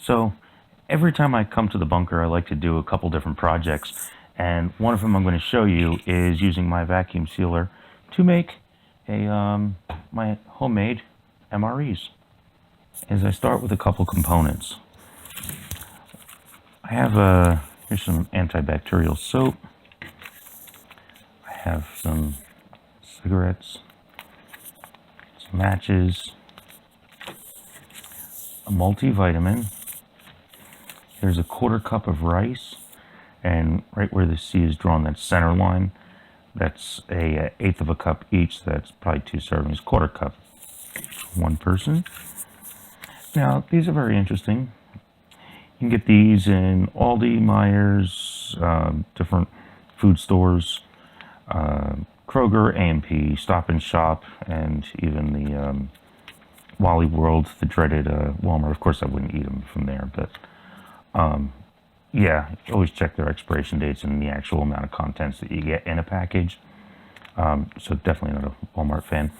So every time I come to the bunker, I like to do a couple different projects, and one of them I'm going to show you is using my vacuum sealer to make my homemade MREs. As I start with a couple components, I have here's some antibacterial soap. I have some cigarettes, some matches, a multivitamin. There's a 1/4 cup of rice, and right where the C is drawn, that center line, that's a 1/8 of a cup each. So that's probably 2 servings, 1/4 cup, one person. Now these are very interesting. You can get these in Aldi, Myers, different food stores, Kroger, A&P, Stop and Shop, and even the Wally World, the dreaded Walmart. Of course, I wouldn't eat them from there, but yeah, always check their expiration dates and the actual amount of contents that you get in a package. So definitely not a Walmart fan.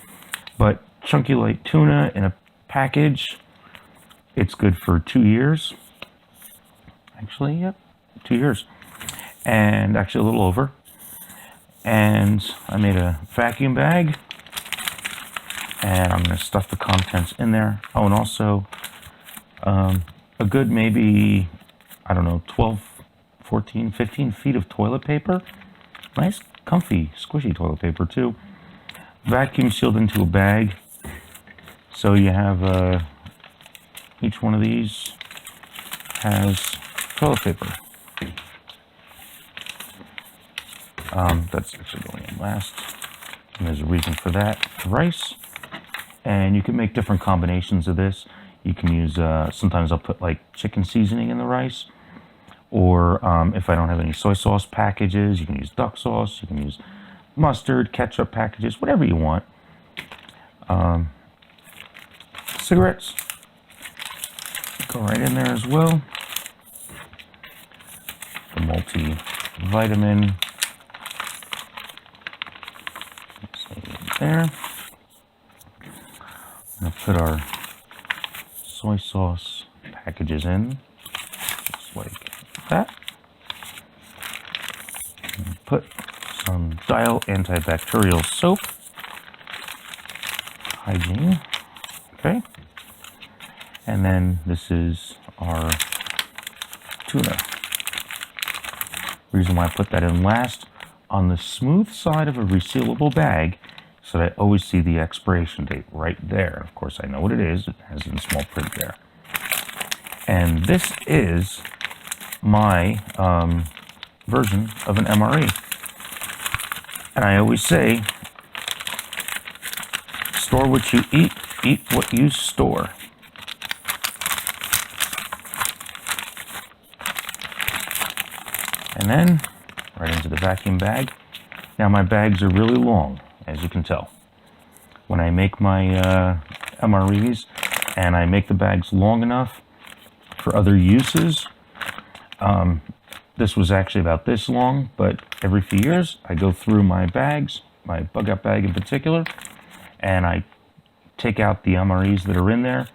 But Chunky Light tuna in a package, it's good for 2 years. Actually, yep, 2 years. And actually a little over. And I made a vacuum bag, and I'm going to stuff the contents in there. Oh, and also a good maybe, I don't know, 12, 14, 15 feet of toilet paper. Nice, comfy, squishy toilet paper too. Vacuum sealed into a bag. So you have each one of these has toilet paper. That's actually going in last. And there's a reason for that. Rice. And you can make different combinations of this. You can use, sometimes I'll put like chicken seasoning in the rice. Or if I don't have any soy sauce packages, you can use duck sauce. You can use mustard, ketchup packages, whatever you want. Cigarettes. Go right in there as well. The multivitamin. There. I'm going to put our soy sauce packages in, just like that. And put some Dial antibacterial soap. Hygiene. Okay. And then this is our tuna. Reason why I put that in last, on the smooth side of a resealable bag, so that I always see the expiration date right there. Of course, I know what it is. It has it in small print there. And this is my version of an MRE. And I always say, store what you eat what you store. And then, right into the vacuum bag. Now my bags are really long, as you can tell. When I make my MREs, and I make the bags long enough for other uses, this was actually about this long, but every few years I go through my bags, my bug out bag in particular, and I take out the MREs that are in there.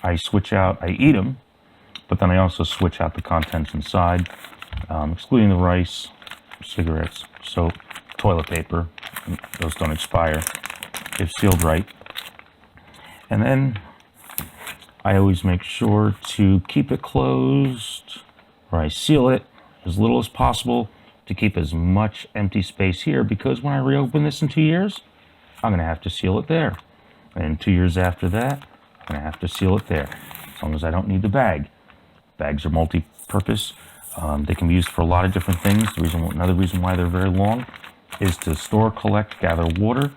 I switch out, I eat them, but then I also switch out the contents inside, excluding the rice, cigarettes, soap, toilet paper. Those don't expire if sealed right. And then I always make sure to keep it closed, or I seal it as little as possible to keep as much empty space here, because when I reopen this in 2 years, I'm going to have to seal it there. And 2 years after that, I'm going to have to seal it there, as long as I don't need the bag. Bags are multi-purpose. They can be used for a lot of different things. Another reason why they're very long is to store, collect, gather water,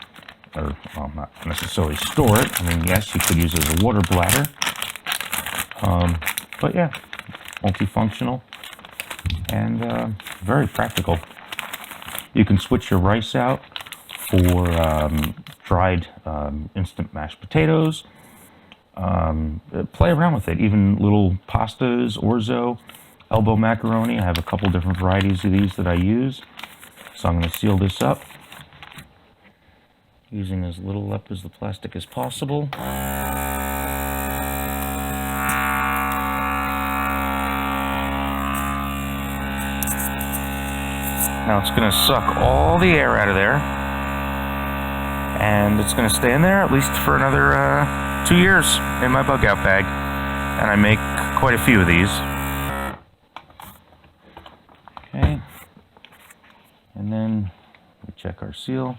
or well, not necessarily store it. I mean, yes, you could use it as a water bladder, but yeah, multifunctional and very practical. You can switch your rice out for dried instant mashed potatoes. Play around with it, even little pastas, orzo, elbow macaroni. I have a couple different varieties of these that I use. So I'm going to seal this up using as little lip as the plastic as possible. Now it's going to suck all the air out of there, and it's going to stay in there at least for another 2 years in my bug out bag. And I make quite a few of these. Okay. And then we check our seal.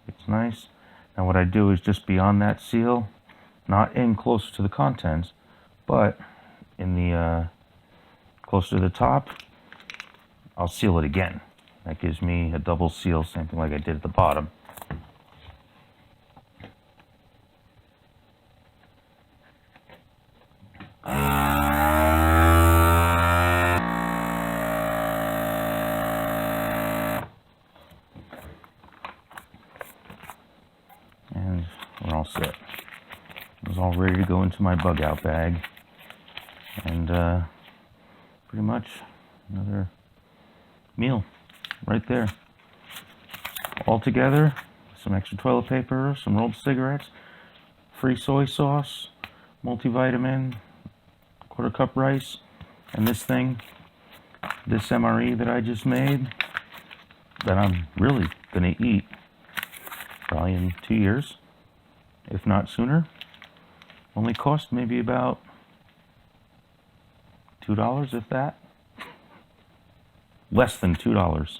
It's nice. Now what I do is just beyond that seal, not in closer to the contents, but in the closer to the top, I'll seal it again. That gives me a double seal, same thing like I did at the bottom. And we're all set. It's all ready to go into my bug out bag. And pretty much another meal right there. All together, some extra toilet paper, some rolled cigarettes, free soy sauce, multivitamin, quarter cup rice, and this thing, this MRE that I just made, that I'm really gonna eat probably in 2 years, if not sooner. Only cost maybe about $2, if that. Less than $2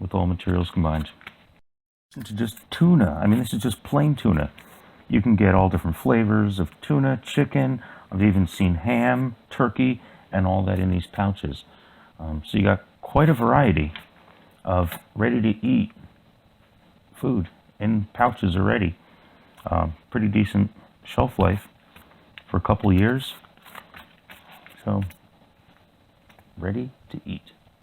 with all materials combined. Into just tuna. I mean, this is just plain tuna. You can get all different flavors of tuna, chicken. I've even seen ham, turkey, and all that in these pouches. So you got quite a variety of ready-to-eat food in pouches already. Pretty decent shelf life for a couple years. So, ready to eat.